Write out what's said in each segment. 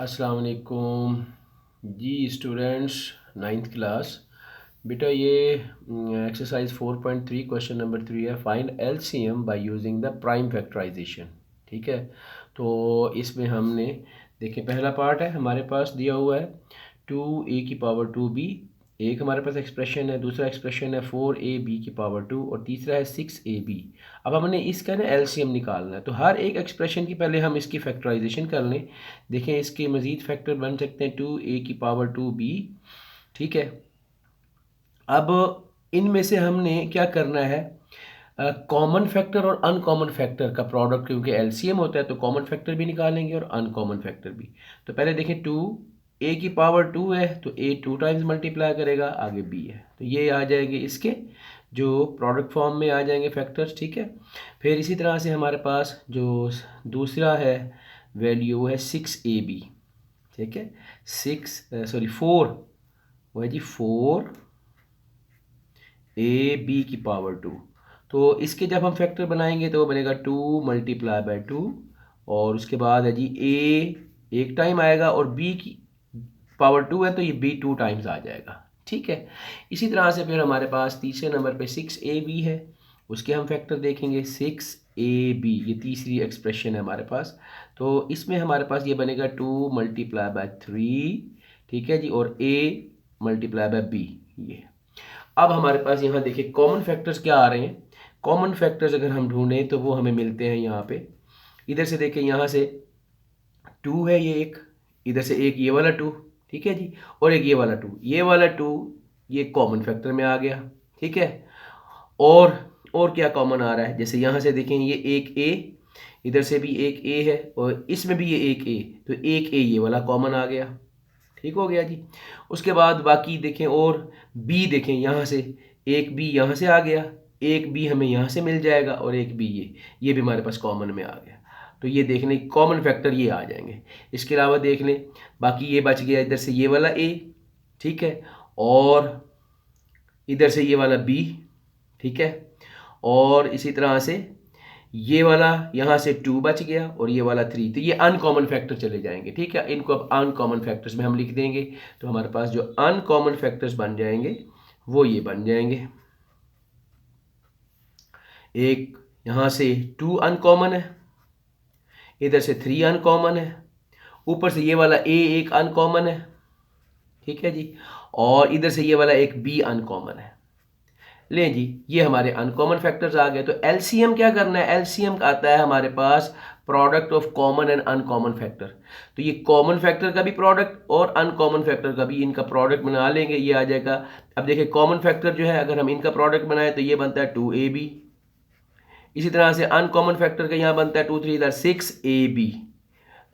अस्सलाम वालेकुम जी students, ninth class. बेटा ये एक्सरसाइज 4.3 क्वेश्चन नंबर 3 है। Find LCM by using the prime factorization. ठीक है, तो इसमें हमने देखिए पहला पार्ट है हमारे पास दिया हुआ है 2a⁴b। एक हमारे पास एक्सप्रेशन है, दूसरा एक्सप्रेशन है 4ab⁴2 और तीसरा है 6ab। अब हमने इसका ना एलसीएम निकालना है, तो हर एक एक्सप्रेशन की पहले हम इसकी फैक्टराइजेशन कर लें। देखें इसके मज़ीद फैक्टर बन सकते हैं 2a⁴2b। ठीक है, अब इनमें से हमने क्या करना है, कॉमन फैक्टर और अनकॉमन फैक्टर का प्रोडक्ट, क्योंकि एलसीएम होता है तो कॉमन फैक्टर भी निकालेंगे और अनकॉमन फैक्टर भी। तो पहले देखें 2a⁴2 है तो a 2 टाइम्स मल्टीप्लाई करेगा, आगे b है तो ये आ जाएंगे इसके जो प्रोडक्ट फॉर्म में आ जाएंगे फैक्टर्स। ठीक है, फिर इसी तरह से हमारे पास जो दूसरा है वैल्यू है 6ab। ठीक है, 4 वो है जी 4ab⁴2। तो इसके जब हम फैक्टर बनाएंगे तो वो बनेगा 2 × 2 और उसके बाद है जी a एक टाइम आएगा और b की पावर 2 है तो ये b 2 टाइम्स आ जाएगा। ठीक है, इसी तरह से फिर हमारे पास तीसरे नंबर पे 6ab है, उसके हम फैक्टर देखेंगे 6ab, ये तीसरी एक्सप्रेशन है हमारे पास। तो इसमें हमारे पास ये बनेगा 2 × 3। ठीक है जी, और a × b ये। अब हमारे पास यहाँ देखिए कॉमन फैक्टर्स क्या आ रहे हैं। कॉमन फैक्टर्स अगर हम ढूंढें तो वो हमें मिलते हैं यहाँ पे। इधर से देखें, यहाँ से 2 है ये एक, इधर से एक ये वाला 2। ठीक है जी, और एक ये वाला 2, ये वाला 2 ये कॉमन फैक्टर में आ गया। ठीक है, और क्या कॉमन आ रहा है, जैसे यहाँ से देखें ये एक a, इधर से भी एक a है और इसमें भी ये एक a, तो एक a ये वाला कॉमन आ गया। ठीक हो गया जी। उसके बाद बाकी देखें और b देखें, यहाँ से एक b यहाँ से आ गया, एक b हमें यहाँ से मिल जाएगा और एक b ये भी हमारे पास कॉमन में आ गया। तो ये देख लें कॉमन फैक्टर ये आ जाएंगे। इसके अलावा देख लें बाकी ये बच गया इधर से ये वाला a। ठीक है, और इधर से ये वाला b। ठीक है, और इसी तरह से ये वाला यहाँ से 2 बच गया और ये वाला 3, तो ये अनकॉमन फैक्टर चले जाएंगे। ठीक है, इनको अब अनकॉमन फैक्टर्स में हम लिख देंगे, तो हमारे पास जो अनकॉमन फैक्टर्स बन जाएंगे वो ये बन जाएंगे। एक यहाँ से 2 अनकॉमन है, इधर से 3 अनकॉमन है, ऊपर से ये वाला a एक अनकॉमन है। ठीक है जी, और इधर से ये वाला एक b अनकॉमन है। ले जी, ये हमारे अनकॉमन फैक्टर्स आ गए। तो एलसीएम क्या करना है, एलसीएम आता है हमारे पास product of common and uncommon factor. तो ये कॉमन फैक्टर का भी प्रोडक्ट और अनकॉमन फैक्टर का भी, इनका प्रोडक्ट बना लेंगे, ये आ जाएगा। अब देखिए कॉमन फैक्टर जो है अगर हम इनका प्रोडक्ट बनाए तो ये बनता है 2ab। इसी तरह से अनकॉमन फैक्टर का यहाँ बनता है 2 3 इधर 6ab।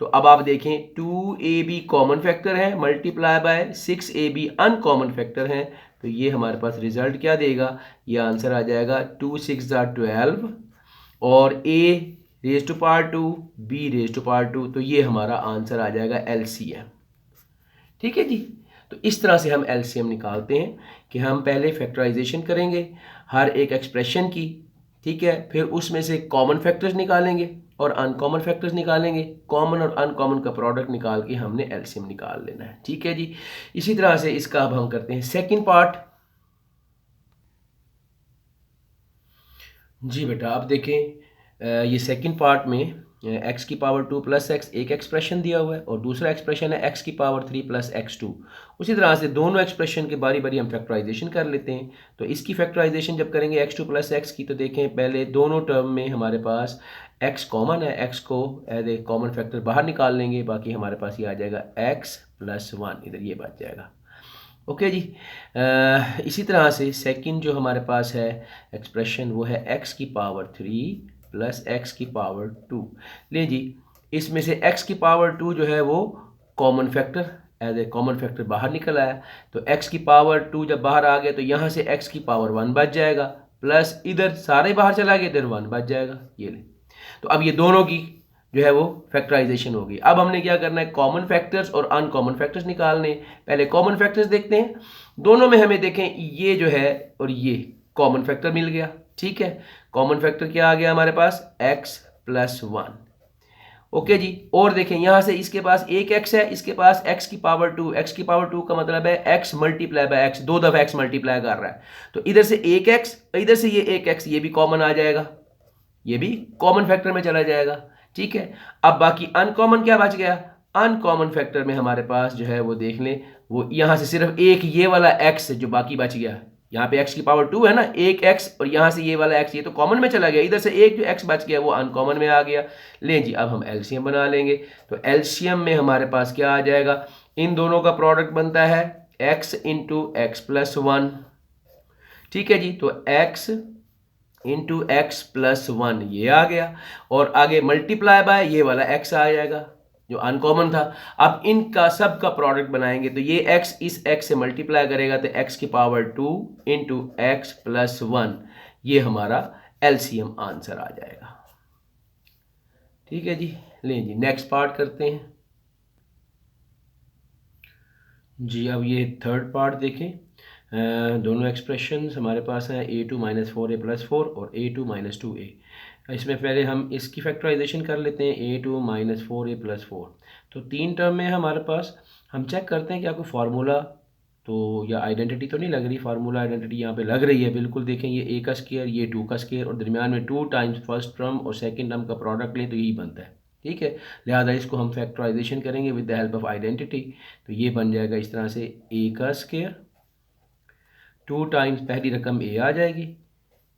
तो अब आप देखें 2ab कॉमन फैक्टर है multiply by 6ab uncommon factor है, तो ये हमारे पास रिजल्ट क्या देगा, ये आंसर आ जाएगा 2 6 12 और a raise to power 2 b raise to power 2, तो ये हमारा आंसर आ जाएगा एलसीएम। ठीक है जी, तो इस तरह से हम एलसीएम निकालते हैं कि हम पहले फैक्टराइजेशन करेंगे हर एक एक्सप्रेशन की। ठीक है, फिर उसमें से कॉमन फैक्टर्स निकालेंगे और अनकॉमन फैक्टर्स निकालेंगे, कॉमन और अनकॉमन का प्रोडक्ट निकाल के हमने एलसीएम निकाल लेना है। ठीक है जी, इसी तरह से इसका अब हम करते हैं सेकंड पार्ट। जी बेटा, आप देखें ये सेकंड पार्ट में x⁴ प्लस x एक एक्सप्रेशन दिया हुआ है और दूसरा एक्सप्रेशन है x⁴ प्लस x2। उसी तरह से दोनों एक्सप्रेशन के बारी बारी हम फैक्टराइजेशन कर लेते हैं। तो इसकी फैक्टराइजेशन जब करेंगे x2 प्लस x की, तो देखें पहले दोनों टर्म में हमारे पास x कॉमन है, x को एज ए कॉमन फैक्टर बाहर निकाल लेंगे, बाकी हमारे पास ये आ जाएगा x + 1, इधर ये बच जाएगा। ओके जी, इसी तरह से सेकंड जो हमारे पास है एक्सप्रेशन वो है x⁴ प्लस x⁴2। ले जी, इसमें से x⁴2 जो है वो common factor as a common factor बाहर निकल आया, तो x⁴2 जब बाहर आ गया तो यहाँ से x⁴1 बच जाएगा, प्लस इधर सारे बाहर चला गया, इधर 1 बच जाएगा। ये ले, तो अब ये दोनों की जो है वो फैक्टराइजेशन होगी। अब हमने क्या करना है, कॉमन फैक्टर्स और अनकॉमन फैक्टर्स निकालने। पहले कॉमन फैक्टर्स देखते हैं, दोनों में हमें देखें ये जो है और ये कॉमन फैक्टर मिल गया। ठीक है, कॉमन फैक्टर क्या आ गया हमारे पास, x + 1, ओके जी। और देखें यहाँ से इसके पास एक x है, इसके पास x की पावर 2, x की पावर 2 का मतलब है x मल्टीप्लाई बाय x, दो दफा x मल्टीप्लाई कर रहा है। तो इधर से एक x, इधर से ये एक x, ये भी कॉमन आ जाएगा, ये भी कॉमन फैक्टर में चला जाएगा। ठीक है, अब बाकी अनकॉमन क्या बच गया? अनकॉमन फैक्टर में हमारे पास जो है वो देख लें, वो यहाँ से सिर्फ एक ये वाला x जो बाकी बच गया, यहाँ पे x की पावर 2 है ना, एक x, और यहाँ से ये वाला x, ये तो कॉमन में चला गया, इधर से एक जो x बच गया वो अनकॉमन में आ गया। लें जी, अब हम एलसीएम बना लेंगे। तो एलसीएम में हमारे पास क्या आ जाएगा? इन दोनों का प्रोडक्ट बनता है x इंटू एक्स प्लस 1। ठीक है जी, तो x इंटू एक्स प्लस 1 ये आ गया, और आगे मल्टीप्लाई बाय ये वाला x आ जाएगा जो अनकॉमन था। अब इनका सब का प्रोडक्ट बनाएंगे तो ये x इस x से मल्टीप्लाई करेगा तो x की पावर 2 इंटू एक्स प्लस 1, ये हमारा एलसीएम आंसर आ जाएगा। ठीक है जी, लें जी नेक्स्ट पार्ट करते हैं जी। अब ये थर्ड पार्ट देखें, दोनों एक्सप्रेशंस हमारे पास हैं a2 माइनस 4a प्लस 4 और a2 माइनस 2a। इसमें पहले हम इसकी फैक्टराइजेशन कर लेते हैं, a2 माइनस 4a प्लस 4। तो तीन टर्म में हमारे पास, हम चेक करते हैं कि आपको फार्मूला तो या आइडेंटिटी तो नहीं लग रही, फार्मूला आइडेंटिटी यहाँ पे लग रही है बिल्कुल। देखें ये a का स्क्वायर, ये 2 का स्क्वायर, और दरमियान में 2 टाइम्स फर्स्ट टर्म और सेकेंड टर्म का प्रोडक्ट लें तो यही बनता है। ठीक है, लिहाजा इसको हम फैक्टराइजेशन करेंगे with the help of identity. तो ये बन जाएगा इस तरह से, a का स्क्वायर 2 टाइम्स पहली रकम a आ जाएगी,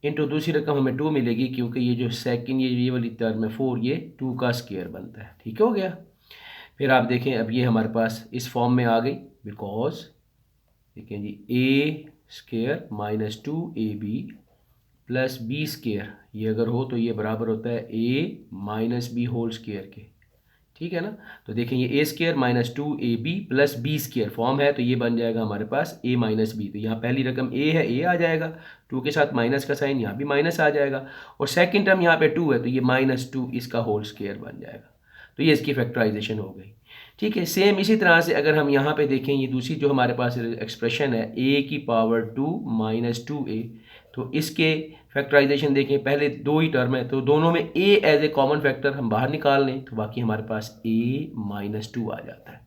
इंटू दूसरी रकम हमें 2 मिलेगी, क्योंकि ये जो सेकंड ये वाली टर्म है 4, ये 2 का स्क्वायर बनता है। ठीक हो गया। फिर आप देखें अब ये हमारे पास इस फॉर्म में आ गई, बिकॉज देखें जी a square minus 2ab plus b square, ये अगर हो तो ये बराबर होता है a minus b whole square के। ठीक है ना, तो देखें ये a square minus 2ab plus b square form है, तो ये बन जाएगा हमारे पास a माइनस बी। तो यहाँ पहली रकम a है, a आ जाएगा, 2 के साथ माइनस का साइन, यहाँ भी माइनस आ जाएगा, और सेकंड टर्म यहाँ पे 2 है तो ये माइनस 2 इसका होल स्क्वायर बन जाएगा। तो ये इसकी फैक्टराइजेशन हो गई। ठीक है, सेम इसी तरह से अगर हम यहाँ पे देखें, ये दूसरी जो हमारे पास एक्सप्रेशन है a की पावर 2 माइनस 2a, तो इसके फैक्टराइजेशन देखें, पहले दो ही टर्म है तो दोनों में a as a common factor हम बाहर निकाल लें तो बाकी हमारे पास a माइनस 2 आ जाता है।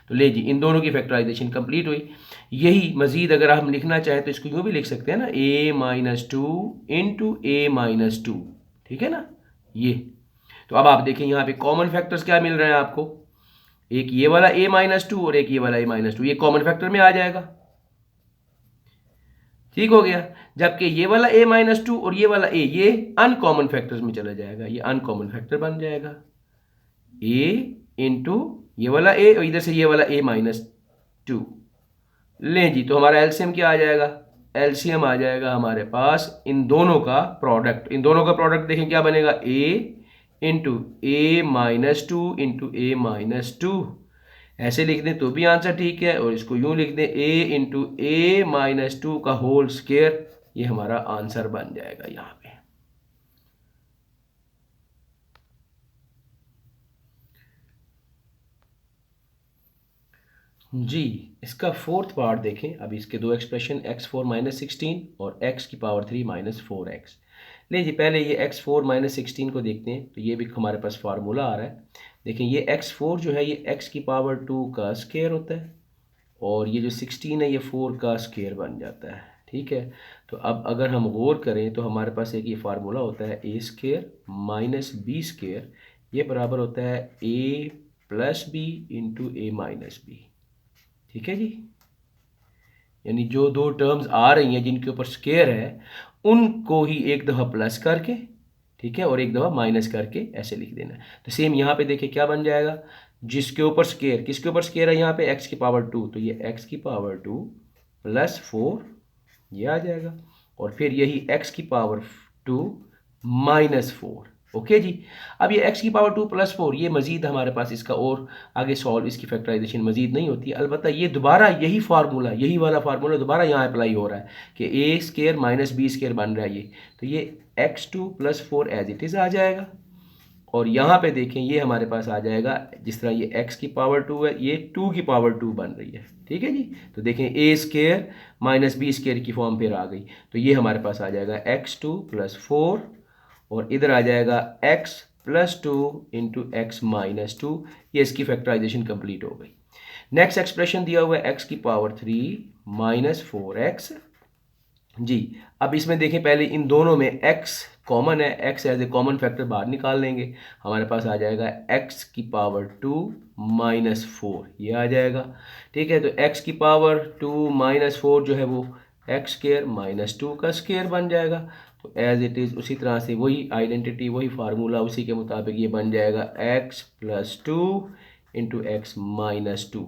तो ले जी, इन दोनों की फैक्टराइजेशन कंप्लीट हुई। यही मजीद अगर हम लिखना चाहें तो इसको यूँ भी लिख सकते हैं ना, a minus 2 into a minus 2। ठीक है ना, ये तो अब आप देखें यहाँ पे कॉमन फैक्टर्स क्या मिल रहे हैं आपको, एक ये वाला a माइनस 2 और एक ये वाला a माइनस 2, ये कॉमन फैक्टर में आ जाएगा। ठीक हो गया, जबकि ये वाला a माइनस 2 और ये वाला a, ये अनकॉमन फैक्टर्स में चला जाएगा, ये अनकॉमन फैक्टर बन जाएगा, a इंटू ये वाला a और इधर से ये वाला a माइनस 2। लें जी, तो हमारा एलसीएम क्या आ जाएगा? एलसीएम आ जाएगा हमारे पास इन दोनों का प्रोडक्ट। इन दोनों का प्रोडक्ट देखें क्या बनेगा, a into a minus 2 into a minus 2। ऐसे लिख दें तो भी आंसर ठीक है, और इसको यूं लिख दें a इंटू ए माइनस 2 का होल स्क्वायर, ये हमारा आंसर बन जाएगा यहाँ पे। जी, इसका फोर्थ पार्ट देखें। अब इसके दो एक्सप्रेशन x4 माइनस 16 और x की पावर 3 माइनस 4x। ले जी, पहले ये x4 माइनस 16 को देखते हैं, तो ये भी हमारे पास फार्मूला आ रहा है। देखें ये x4 जो है ये x की पावर 2 का स्क्वायर होता है, और ये जो 16 है ये 4 का स्क्वायर बन जाता है। ठीक है, तो अब अगर हम गौर करें तो हमारे पास एक ये फार्मूला होता है a square minus B square, ये बराबर होता है a plus B into A minus B. ठीक है जी, यानी जो दो टर्म्स आ रही हैं जिनके ऊपर स्क्वायर है उनको ही एक दफ़ा प्लस करके, ठीक है, और एक दफ़ा माइनस करके ऐसे लिख देना है। तो सेम यहाँ पे देखिए क्या बन जाएगा, जिसके ऊपर स्क्वायर, किसके ऊपर स्क्वायर है यहाँ पे x की पावर 2, तो ये x की पावर 2 प्लस 4 ये आ जाएगा, और फिर यही x की पावर 2 माइनस 4। ओके जी, अब ये x की पावर 2 प्लस 4 ये मजीद हमारे पास इसका और आगे सॉल्व, इसकी फैक्टराइजेशन मजीद नहीं होती, अलबत्ता ये दोबारा यही फार्मूला, यही वाला फार्मूला दोबारा यहाँ अप्लाई हो रहा है कि a square minus B square बन रहा है ये, तो ये x2 plus 4 as it is आ जाएगा, और यहाँ पे देखें ये हमारे पास आ जाएगा जिस तरह ये x की पावर 2 है ये 2 की पावर 2 बन रही है। ठीक है जी, तो देखें a square minus B square की फॉर्म फिर आ गई, तो ये हमारे पास आ जाएगा x2 प्लस 4, और इधर आ जाएगा x +2 इंटू एक्स -2। ये इसकी फैक्टराइजेशन कंप्लीट हो गई। नेक्स्ट एक्सप्रेशन दिया हुआ है x⁻³ - 4x। जी, अब इसमें देखें पहले इन दोनों में x कॉमन है, x as a common factor बाहर निकाल लेंगे, हमारे पास आ जाएगा x⁻² - 4, ये आ जाएगा। ठीक है, तो x⁻² - 4 जो है वो x² - 2 का स्क्वायर बन जाएगा। तो एज इट इज़ उसी तरह से वही आइडेंटिटी, वही फार्मूला, उसी के मुताबिक ये बन जाएगा x + 2 इंटू x -2।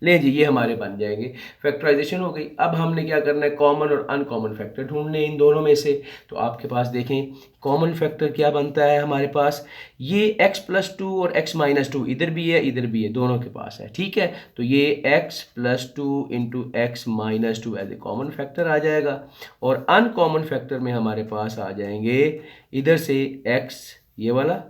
ले जी, ये हमारे बन जाएंगे, फैक्टराइजेशन हो गई। अब हमने क्या करना है, कॉमन और अनकॉमन फैक्टर ढूंढने इन दोनों में से। तो आपके पास देखें कॉमन फैक्टर क्या बनता है हमारे पास, ये x + 2 और x -2 इधर भी है इधर भी है, दोनों के पास है। ठीक है, तो ये x + 2 into x -2 as a common factor आ जाएगा। और अनकॉमन फैक्टर में हमारे पास आ जाएंगे इधर से x ये वाला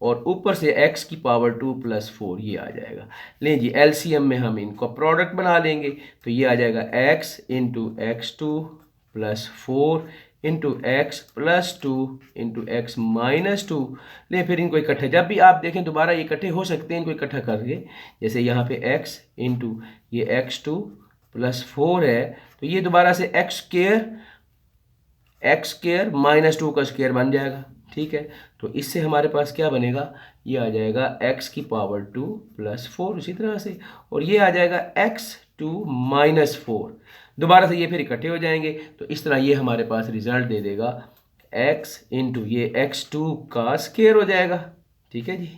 और ऊपर से x⁻² + 4 ये आ जाएगा। लें जी, एलसीएम में हम इनको प्रोडक्ट बना लेंगे, तो ये आ जाएगा x into x2 + 4 into x + 2 into x -2। ले फिर इनको इकट्ठे, जब भी आप देखें दोबारा ये इकट्ठे हो सकते हैं, इनको इकट्ठा करके, जैसे यहाँ पे x इंटू ये x2 + 4 है, तो ये दोबारा से x² -2 का स्क्वायर बन जाएगा। ठीक है, तो इससे हमारे पास क्या बनेगा, ये आ जाएगा x⁻² + 4 इसी तरह से, और ये आ जाएगा x2 - 4। दोबारा से ये फिर इकट्ठे हो जाएंगे, तो इस तरह ये हमारे पास रिजल्ट दे देगा x इंटू ये x2 का स्क्वायर हो जाएगा। ठीक है जी,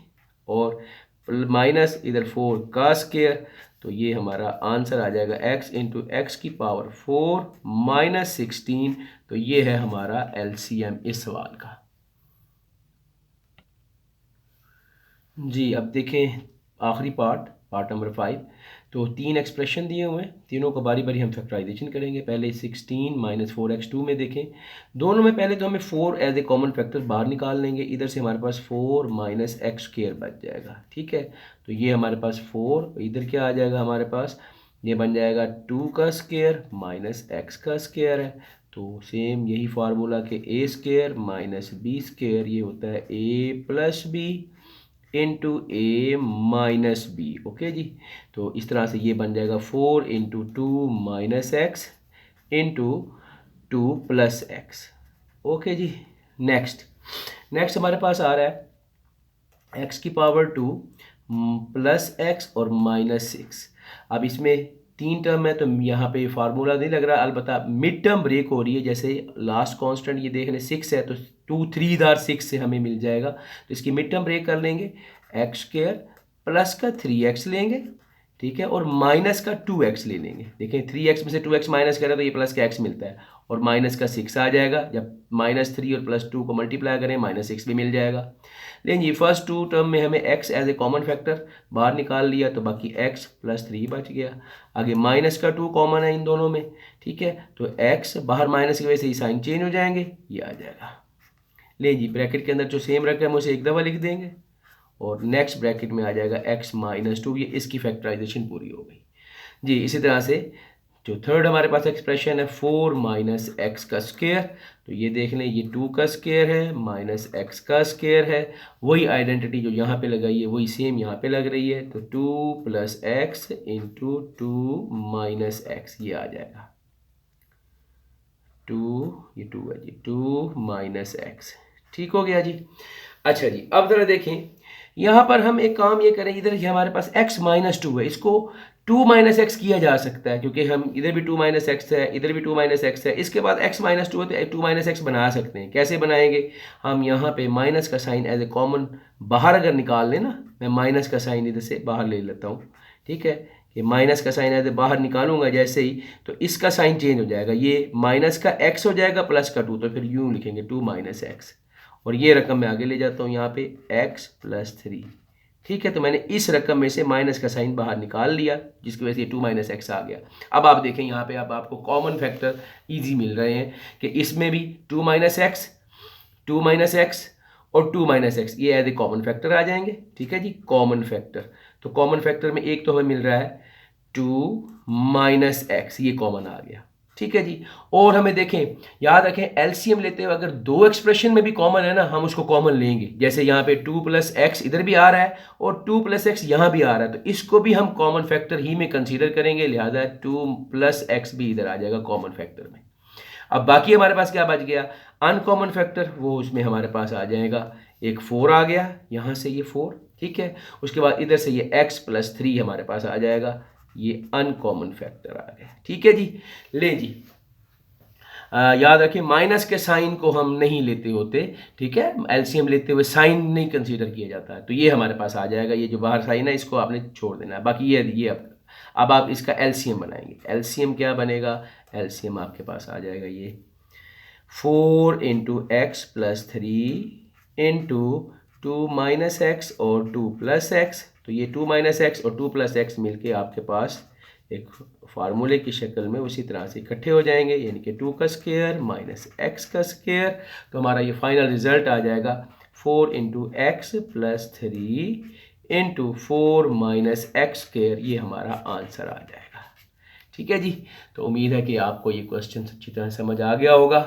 और माइनस इधर 4 का स्क्वायर, तो ये हमारा आंसर आ जाएगा x इंटू x⁻4 - 16। तो ये है हमारा एलसीएम इस सवाल का। जी, अब देखें आखिरी पार्ट नंबर 5। तो 3 एक्सप्रेशन दिए हुए हैं, तीनों को बारी बारी हम फैक्टराइजेशन करेंगे। पहले 16 - 4x2 में देखें, दोनों में पहले तो हमें 4 एज ए कॉमन फैक्टर बाहर निकाल लेंगे, इधर से हमारे पास 4 - x² बच जाएगा। ठीक है, तो ये हमारे पास 4, इधर क्या आ जाएगा हमारे पास, ये बन जाएगा 2 का स्क्वायर माइनस x का स्क्वायर है। तो सेम यही फार्मूला के a² - b², ये होता है a + b into a - b। Okay जी, तो इस तरह से ये बन जाएगा 4 into 2 - x into 2 + x। Okay जी, नेक्स्ट हमारे पास आ रहा है x⁻² + x और -6। अब इसमें 3 टर्म है, तो यहाँ पे फार्मूला नहीं लग रहा, अलबत्ता मिड टर्म ब्रेक हो रही है। जैसे लास्ट कांस्टेंट ये देख लें 6 है, तो 2 3 दार 6 से हमें मिल जाएगा, तो इसकी मिड टर्म ब्रेक कर लेंगे, x² प्लस का 3x लेंगे। ठीक है, और माइनस का 2x ले लेंगे। देखें 3x में से 2x माइनस करें तो ये प्लस का x मिलता है, और माइनस का 6 आ जाएगा। जब -3 और +2 को मल्टीप्लाई करें -6 भी मिल जाएगा। लेकिन ये फर्स्ट 2 टर्म में हमें x as a common factor बाहर निकाल लिया, तो बाकी x + 3 बच गया। आगे माइनस का 2 कॉमन है इन दोनों में। ठीक है, तो x बाहर माइनस की वजह से ही साइन चेंज हो जाएंगे, ये आ जाएगा। ले जी, ब्रैकेट के अंदर जो सेम रकम है उसे एक दफ़ा लिख देंगे, और नेक्स्ट ब्रैकेट में आ जाएगा x -2। ये इसकी फैक्टराइजेशन पूरी हो गई जी। इसी तरह से जो थर्ड हमारे पास एक्सप्रेशन है 4 - x का स्क्वायर, तो ये देख लें ये 2 का स्क्वायर है माइनस x का स्क्वायर है। वही आइडेंटिटी जो यहाँ पे लगाई है वही सेम यहाँ पे लग रही है, तो 2 + x इंटू 2 - x ये आ जाएगा 2, ये 2 है जी, 2 - x। ठीक हो गया जी। अच्छा जी, अब ज़रा देखें यहाँ पर हम एक काम ये करें, इधर ये हमारे पास x -2 है, इसको 2 - x किया जा सकता है, क्योंकि हम इधर भी 2 - x है, इधर भी 2 - x है। इसके बाद x -2 है, तो 2 - x बना सकते हैं। कैसे बनाएंगे, हम यहाँ पे माइनस का साइन एज ए कॉमन बाहर अगर निकाल लें ना, मैं माइनस का साइन इधर से बाहर ले लेता हूँ। ठीक है, ये माइनस का साइन एज ए बाहर निकालूंगा जैसे ही, तो इसका साइन चेंज हो जाएगा, ये माइनस का x हो जाएगा प्लस का 2, तो फिर यूँ लिखेंगे 2 - x, और ये रकम मैं आगे ले जाता हूँ यहाँ पे x + 3। ठीक है, तो मैंने इस रकम में से माइनस का साइन बाहर निकाल लिया, जिसकी वजह से 2 - x आ गया। अब आप देखें यहाँ पे अब आपको कॉमन फैक्टर इजी मिल रहे हैं, कि इसमें भी 2 - x, 2 - x और 2 - x ये एज ए कॉमन फैक्टर आ जाएंगे। ठीक है जी, कॉमन फैक्टर, तो कॉमन फैक्टर में एक तो हमें मिल रहा है 2 - x, ये कॉमन आ गया। ठीक है जी। और हमें देखें, याद रखें एलसीएम लेते हुए अगर दो एक्सप्रेशन में भी कॉमन है ना, हम उसको कॉमन लेंगे। जैसे यहाँ पे 2 प्लस एक्स इधर भी आ रहा है और 2 प्लस एक्स यहाँ भी आ रहा है, तो इसको भी हम कॉमन फैक्टर ही में कंसीडर करेंगे, लिहाजा 2 प्लस एक्स भी इधर आ जाएगा कॉमन फैक्टर में। अब बाकी हमारे पास क्या बच गया, अनकॉमन फैक्टर, वो उसमें हमारे पास आ जाएगा एक 4 आ गया, यहाँ से ये 4, ठीक है। उसके बाद इधर से ये x प्लस 3 हमारे पास आ जाएगा, ये अनकॉमन फैक्टर आ गया, ठीक है जी। ले जी, याद रखें माइनस के साइन को हम नहीं लेते होते, ठीक है, एलसीएम लेते हुए साइन नहीं कंसीडर किया जाता है, तो ये हमारे पास आ जाएगा, ये जो बाहर साइन है इसको आपने छोड़ देना है, बाकी ये अब आप इसका एलसीएम बनाएंगे। एलसीएम क्या बनेगा, एलसीएम आपके पास आ जाएगा ये 4 into x plus 3 into 2 minus x और 2 प्लस एक्स, तो ये 2 माइनस एक्स और 2 प्लस एक्स मिलके आपके पास एक फार्मूले की शक्ल में उसी तरह से इकट्ठे हो जाएंगे, यानी कि 2 का स्क्वायर माइनस एक्स का स्क्वायर, तो हमारा ये फाइनल रिजल्ट आ जाएगा 4 into x plus 3 into 4 minus x square, ये हमारा आंसर आ जाएगा, ठीक है जी। तो उम्मीद है कि आपको ये क्वेश्चन अच्छी तरह समझ आ गया होगा।